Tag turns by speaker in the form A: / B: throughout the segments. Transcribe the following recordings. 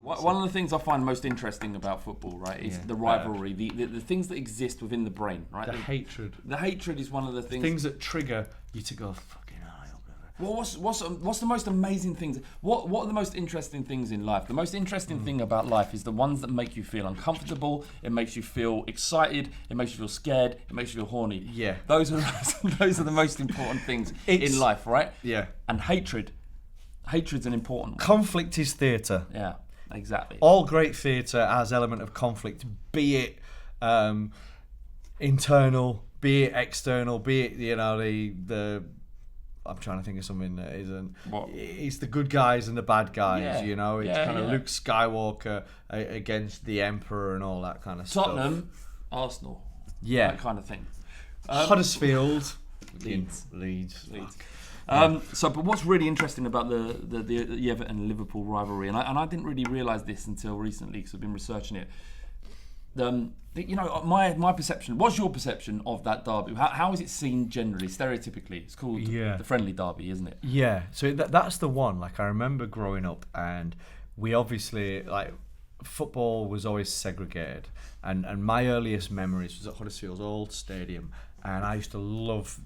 A: One of the things I find most interesting about football, right, is the rivalry, the things that exist within the brain, right?
B: The hatred.
A: The hatred is one of the things.
B: Things that trigger you to go, fucking hell.
A: Well, what's the most amazing things? What are the most interesting things in life? The most interesting thing about life is the ones that make you feel uncomfortable. It makes you feel excited. It makes you feel scared. It makes you feel horny.
B: Yeah.
A: Those are the most important things in life, right?
B: Yeah.
A: And hatred's an important one.
B: Conflict is theatre.
A: Yeah, exactly.
B: All great theatre has element of conflict, be it internal, be it external, be it the I'm trying to think of something that isn't.
A: What?
B: It's the good guys and the bad guys,
A: Yeah.
B: It's kind of Luke Skywalker against the Emperor and all that kind of
A: Tottenham, Arsenal.
B: Yeah.
A: That kind of thing.
B: Huddersfield.
A: Leeds.
B: Okay.
A: But what's really interesting about the Everton and Liverpool rivalry, and I didn't really realise this until recently because I've been researching it. My perception. What's your perception of that derby? How is it seen generally, stereotypically? It's called the friendly derby, isn't it?
B: Yeah. So that's the one. Like I remember growing up, and we obviously football was always segregated, and my earliest memories was at Huddersfield's old stadium, and I used to love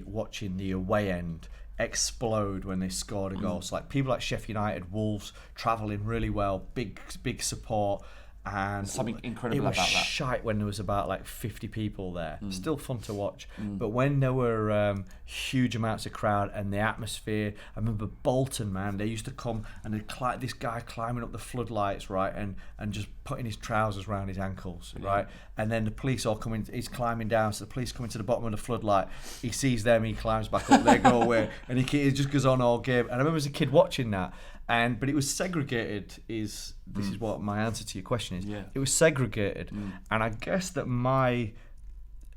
B: watching the away end explode when they scored a goal. So like people like Sheffield United, Wolves travelling really well, big support. And
A: something incredible about that.
B: It was shite when there was about 50 people there. Still fun to watch. But when there were huge amounts of crowd and the atmosphere, I remember Bolton, man, they used to come and this guy climbing up the floodlights, right, and just putting his trousers around his ankles, right? And then the police all coming, he's climbing down, so the police coming to the bottom of the floodlight, he sees them, he climbs back up, they go away, and he just goes on all game. And I remember as a kid watching that, but it was segregated. This is what my answer to your question is.
A: Yeah.
B: It was segregated, and I guess that my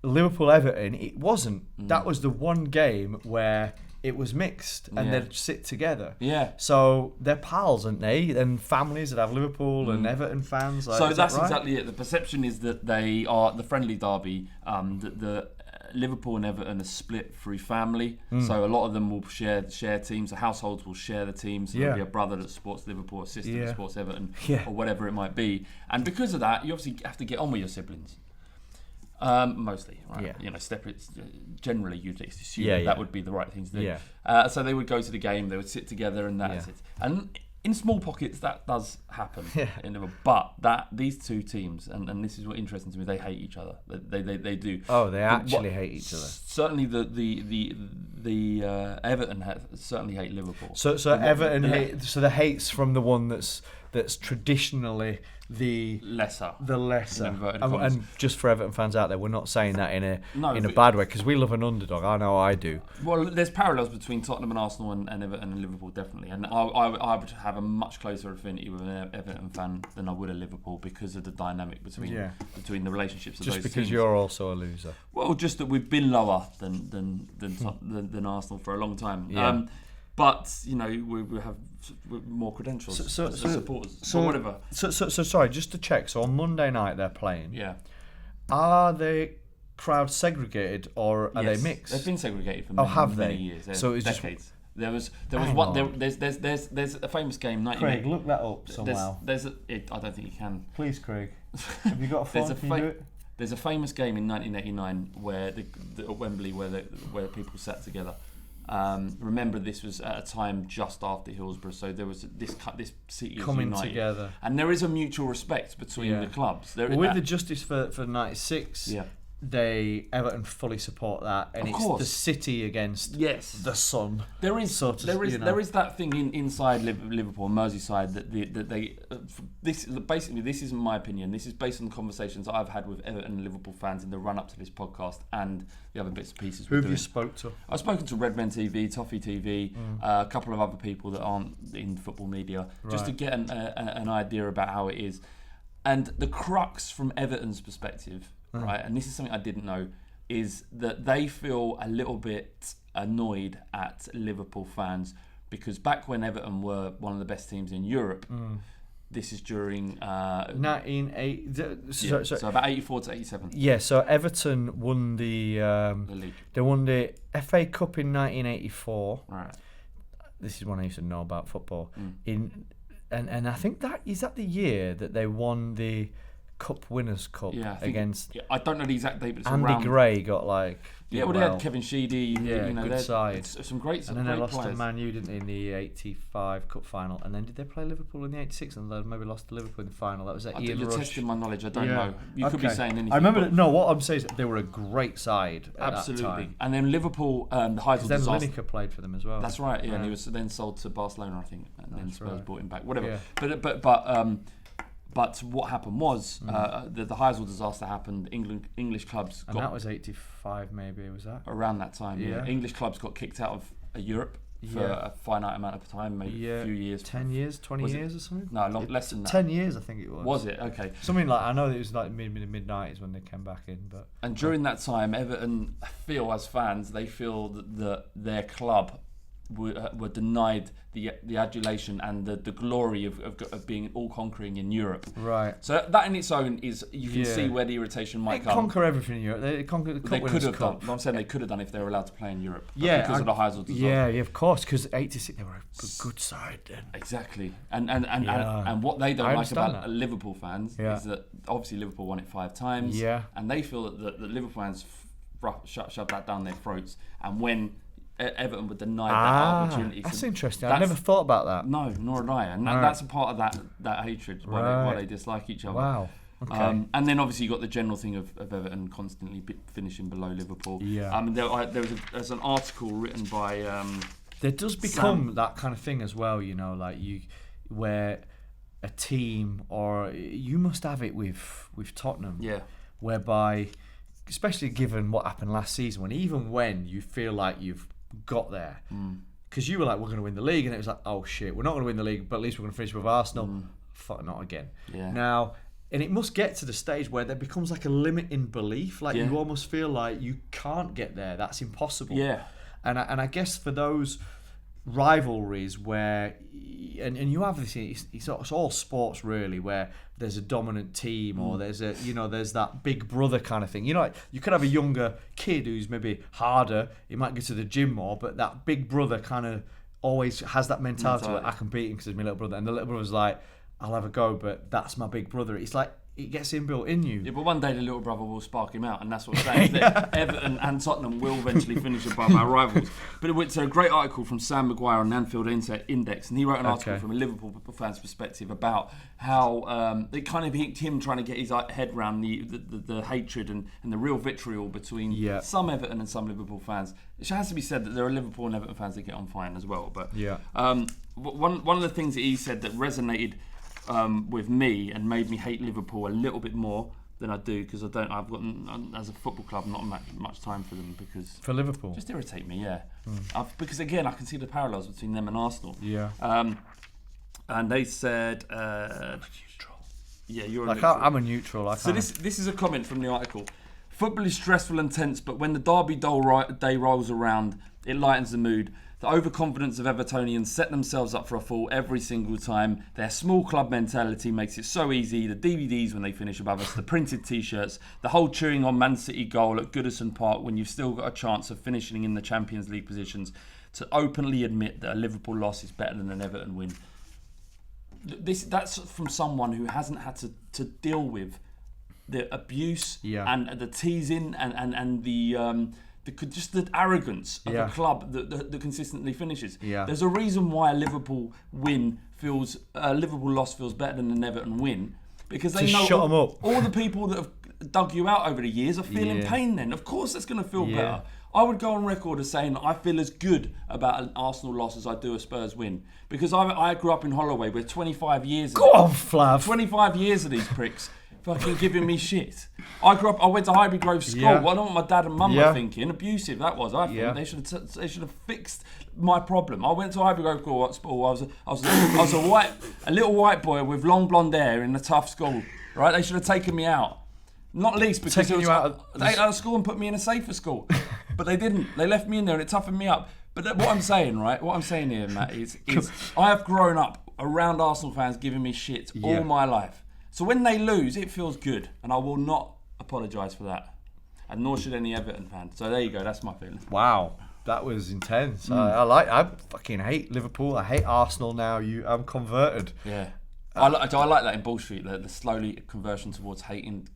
B: Liverpool Everton, it wasn't. That was the one game where it was mixed and they'd sit together.
A: Yeah.
B: So they're pals, aren't they? And families that have Liverpool and Everton fans.
A: So that's
B: right?
A: exactly it. The perception is that they are the friendly derby. The Liverpool and Everton are split through family, so a lot of them will share teams. The households will share the teams. So there'll be a brother that supports Liverpool, a sister that supports Everton, or whatever it might be. And because of that, you obviously have to get on with your siblings. Mostly, right? Generally, you'd assume that would be the right thing to do.
B: Yeah.
A: So they would go to the game, they would sit together, and that's it. And in small pockets, that does happen. But these two teams, and this is what interesting to me, they hate each other. They do.
B: Oh, they actually hate each other.
A: Certainly, the Everton certainly hate Liverpool.
B: So Everton hate. So the hate's from the one that's traditionally the lesser. And just for Everton fans out there, we're not saying that in a bad way, because we love an underdog. I know I do.
A: Well, there's parallels between Tottenham and Arsenal and Everton and Liverpool, definitely. And I would have a much closer affinity with an Everton fan than I would a Liverpool because of the dynamic between the relationships of those teams.
B: Just because you're also a loser.
A: Well, just that we've been lower than Arsenal for a long time. Yeah. But we have more credentials as supporters. So whatever.
B: So sorry, just to check. So on Monday night they're playing.
A: Yeah.
B: Are the crowds segregated or are they mixed?
A: They've been segregated for many years.
B: So it's
A: decades. There was one. There's a famous game.
B: Craig, look that up somehow.
A: I don't think you can.
B: Please, Craig. Have you got a phone? Can you do it?
A: There's a famous game in 1989 where at Wembley where people sat together. Remember, this was at a time just after Hillsborough, so there was this city
B: coming
A: united.
B: Together,
A: and there is a mutual respect between the clubs.
B: With the Justice for '96, Everton fully support that, and it's the city against the Sun.
A: There is that thing inside Liverpool, Merseyside, this isn't my opinion. This is based on conversations that I've had with Everton and Liverpool fans in the run up to this podcast and the other bits and pieces.
B: Who have you spoke to?
A: I've spoken to Redmen TV, Toffee TV, a couple of other people that aren't in football media, just to get an idea about how it is. And the crux from Everton's perspective, right, and this is something I didn't know, is that they feel a little bit annoyed at Liverpool fans because back when Everton were one of the best teams in Europe, this is during
B: 1980.
A: So about 84 to 87.
B: Yeah, so Everton won the
A: league.
B: They won the FA Cup in 1984.
A: Right.
B: This is one I used to know about football. In and I think that is that the year that they won the Cup Winners' Cup against.
A: Yeah, I don't know the exact date, but it's
B: Andy
A: around.
B: Gray got like.
A: Yeah, well, they had Kevin Sheedy.
B: Yeah, good side.
A: Some great.
B: And then
A: they
B: lost
A: players.
B: to Man U, didn't they, in the '85 Cup final? And then did they play Liverpool in the '86? And they maybe lost to Liverpool in the final. That was that Ian
A: You're
B: Rush.
A: testing my knowledge. I don't know. You could be saying anything.
B: I remember. What I'm saying is they were a great side at
A: Absolutely.
B: that time.
A: And then Liverpool, the Heysel
B: then
A: disaster.
B: Lineker played for them as well.
A: That's right. Yeah, and he was then sold to Barcelona, I think, and then Spurs bought him back. Whatever.
B: Yeah.
A: But what happened was the Heysel disaster happened. English clubs got.
B: And that was '85, maybe, was that?
A: Around that time, yeah. English clubs got kicked out of Europe for a finite amount of time, maybe a few years.
B: 10 years, 20 years or something?
A: No, less than that.
B: 10 years, I think it was.
A: Was it? Okay.
B: Something like, I know it was like mid-90s when they came back in. But
A: And during that time, Everton feel, as fans, they feel that their club were denied the adulation and the glory of being all-conquering in Europe.
B: Right.
A: So that in its own is, you can see where the irritation might come.
B: They conquer everything in Europe. They conquer the Cup
A: They could
B: Winners'
A: have
B: Cup.
A: done. I'm saying they could have done if they were allowed to play in Europe.
B: Because
A: of the Heysel disaster.
B: Yeah, of course. Because '86 they were a good side then.
A: Exactly. And what they don't like about Liverpool fans is that obviously Liverpool won it 5 times.
B: Yeah.
A: And they feel that the Liverpool fans shoved that down their throats. And when Everton were denied that opportunity.
B: That's interesting. I never thought about that.
A: No, nor had I. And that's a part of that hatred, why they dislike each other.
B: Wow. Okay.
A: And then obviously you got the general thing of Everton constantly finishing below Liverpool.
B: Yeah.
A: There's an article written by.
B: There does become that kind of thing as well, like where a team, or you must have it with Tottenham.
A: Yeah.
B: Whereby, especially given what happened last season, when you feel like you've got there, because you were like, we're going to win the league, and it was like, oh shit, we're not going to win the league, but at least we're going to finish with Arsenal. Fuck, not again.
A: Yeah.
B: Now, and it must get to the stage where there becomes like a limit in belief, like you almost feel like you can't get there, that's impossible.
A: Yeah.
B: And I guess for those rivalries where, and you have this, it's all sports really, where there's a dominant team or there's that big brother kind of thing. You could have a younger kid who's maybe harder, he might go to the gym more, but that big brother kind of always has that mentality where I can beat him because he's my little brother, and the little brother's like, I'll have a go, but that's my big brother. It's like it gets inbuilt in you.
A: Yeah, but one day the little brother will spark him out, and that's what I'm saying. That Everton and Tottenham will eventually finish above our rivals. But it's a great article from Sam Maguire on Anfield Index, and he wrote an article from a Liverpool fan's perspective about how it kind of hit him trying to get his head around the hatred and the real vitriol between some Everton and some Liverpool fans. It has to be said that there are Liverpool and Everton fans that get on fine as well. But one of the things that he said that resonated with me and made me hate Liverpool a little bit more than I do, because I've got, as a football club, not much time for them, because
B: for Liverpool
A: just irritate me, because again I can see the parallels between them and Arsenal. And they said
B: I'm neutral.
A: Yeah, you're
B: like
A: neutral.
B: I'm a neutral. So
A: this is a comment from the article. Football is stressful and tense, but when the derby day rolls around, it lightens the mood. The overconfidence of Evertonians set themselves up for a fall every single time. Their small club mentality makes it so easy. The DVDs when they finish above us, the printed T-shirts, the whole cheering on Man City goal at Goodison Park when you've still got a chance of finishing in the Champions League positions, to openly admit that a Liverpool loss is better than an Everton win. That's from someone who hasn't had to deal with the abuse and the teasing and the just the arrogance of a club that consistently finishes. There's a reason why a Liverpool loss feels better than an Everton win, because they know all the people that have dug you out over the years are feeling pain. Then of course that's going to feel better. I would go on record as saying I feel as good about an Arsenal loss as I do a Spurs win, because I grew up in Holloway where 25 years.
B: Go on, Flav.
A: 25 years of these pricks. Fucking giving me shit. I went to Highbury Grove School. I don't know what my dad and mum were thinking. Abusive that was. I think they should have fixed my problem. I went to Highbury Grove School. I was a little white boy with long blonde hair in a tough school. Right? They should have taken me out. Not least because
B: you out
A: of school and put me in a safer school. But they didn't. They left me in there and it toughened me up. But what I'm saying, right? What I'm saying here, Matt, is I have grown up around Arsenal fans giving me shit all my life. So when they lose, it feels good, and I will not apologise for that, and nor should any Everton fan. So there you go, that's my feeling.
B: Wow, that was intense. I fucking hate Liverpool. I hate Arsenal now. I'm converted.
A: Yeah. I like that in Bull Street, the slowly conversion towards hating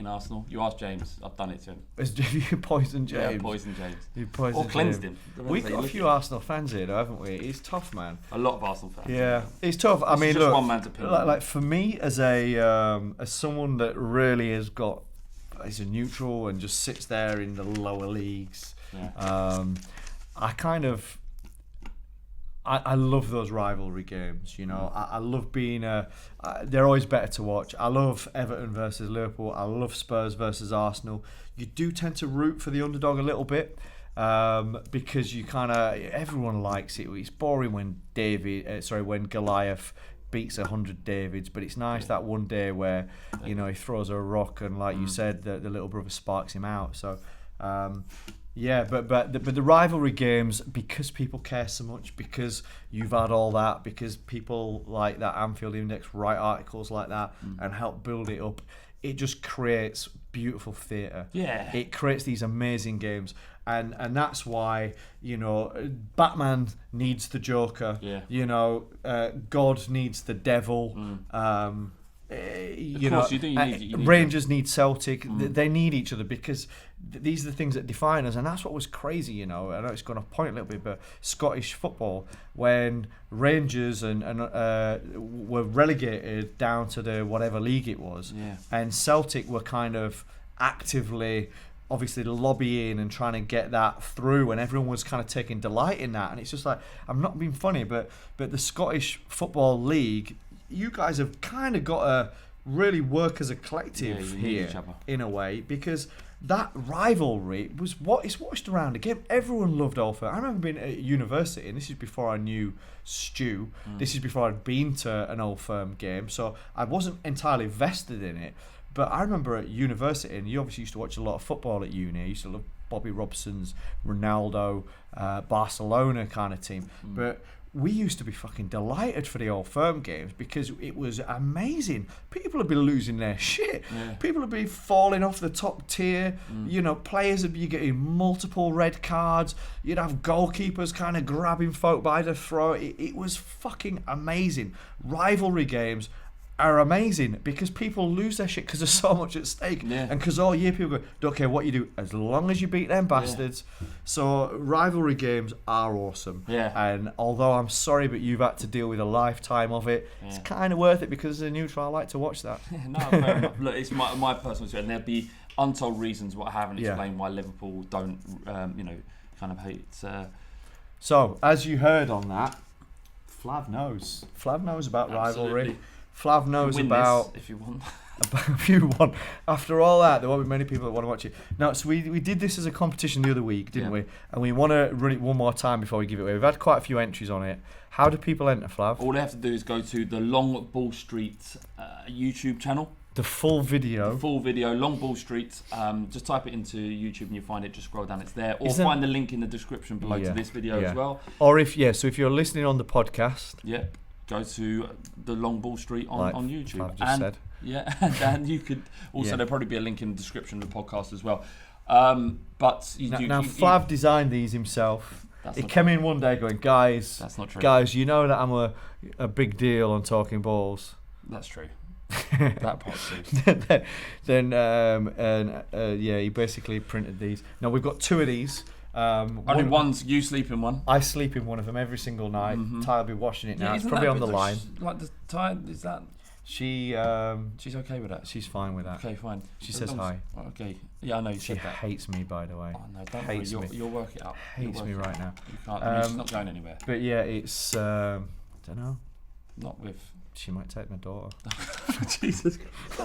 A: Arsenal. You ask James, I've done it to him.
B: You poisoned James.
A: Yeah, poisoned James.
B: You poisoned
A: or cleansed
B: James.
A: him.
B: We've got a few Arsenal fans here, though, haven't we? It's tough, man.
A: A lot of Arsenal fans.
B: Yeah, it's tough. I mean,
A: just
B: look,
A: one man's opinion.
B: Like for me, as someone that really is a neutral and just sits there in the lower leagues.
A: Yeah.
B: I love those rivalry games, you know. I love being they're always better to watch. I love Everton versus Liverpool. I love Spurs versus Arsenal. You do tend to root for the underdog a little bit because you everyone likes it. It's boring when when Goliath beats 100 Davids, but it's nice that one day where he throws a rock and, like you said, the little brother sparks him out. So. But the rivalry games, because people care so much, because you've had all that, because people like that Anfield Index write articles like that and help build it up, it just creates beautiful theatre.
A: Yeah.
B: It creates these amazing games. And that's why, Batman needs the Joker.
A: Yeah.
B: God needs the devil. Rangers need Celtic. They need each other because these are the things that define us, and that's what was crazy. I know it's going off point a little bit, but Scottish football, when Rangers and were relegated down to the whatever league it was, and Celtic were kind of actively, obviously, lobbying and trying to get that through, and everyone was kind of taking delight in that. And it's just like, I'm not being funny, but the Scottish Football League, you guys have kind of got to really work as a collective here in a way, because that rivalry was what is watched around the game. Everyone loved Old Firm. I remember being at university, and this is before I knew Stu. This is before I'd been to an Old Firm game, so I wasn't entirely vested in it. But I remember at university, and you obviously used to watch a lot of football at uni. I used to love Bobby Robson's Ronaldo, Barcelona kind of team. But we used to be fucking delighted for the Old Firm games because it was amazing. People would be losing their shit.
A: Yeah.
B: People would be falling off the top tier. Players would be getting multiple red cards. You'd have goalkeepers kind of grabbing folk by the throat. It was fucking amazing. Rivalry games are amazing because people lose their shit because there's so much at stake, and because all year people go, don't care what you do as long as you beat them bastards. So rivalry games are awesome, and although I'm sorry but you've had to deal with a lifetime of it, it's kind of worth it because as a neutral I like to watch that.
A: No, fair enough. Look, it's my personal experience, and there'd be untold reasons what I haven't explained why Liverpool don't kind of hate.
B: So as you heard on that, Flav knows about rivalry. Flav knows about
A: if you want.
B: If you want. After all that, there won't be many people that want to watch it. No, so we did this as a competition the other week, didn't we? And we want to run it one more time before we give it away. We've had quite a few entries on it. How do people enter, Flav?
A: All they have to do is go to the Long Ball Street YouTube channel.
B: The full video,
A: Long Ball Street. Just type it into YouTube and you'll find it. Just scroll down, it's there. Or find the link in the description below to this video as well.
B: Or if you're listening on the podcast.
A: Go to the Long Ball Street on YouTube.
B: I've just said.
A: Yeah, and you could also there'll probably be a link in the description of the podcast as well. But
B: Flav designed these himself. He came in one day going, guys, that's not true. Guys, you know that I'm a big deal on talking balls.
A: That's true. That part's true.
B: Then he basically printed these. Now we've got two of these.
A: Only one's you sleep in one.
B: I sleep in one of them every single night. Ty'll be watching it now. It's probably on the line.
A: Like the Ty, is that?
B: She's
A: okay with that.
B: She's fine with that.
A: Okay, fine.
B: She says hi.
A: Okay. Yeah, I know you said that.
B: She hates me, by the way.
A: Oh no, don't worry. You'll work it out.
B: Hates me right now.
A: You can't. She's not going anywhere.
B: But yeah, it's don't know.
A: Not with.
B: She might take my daughter.
A: Jesus Christ.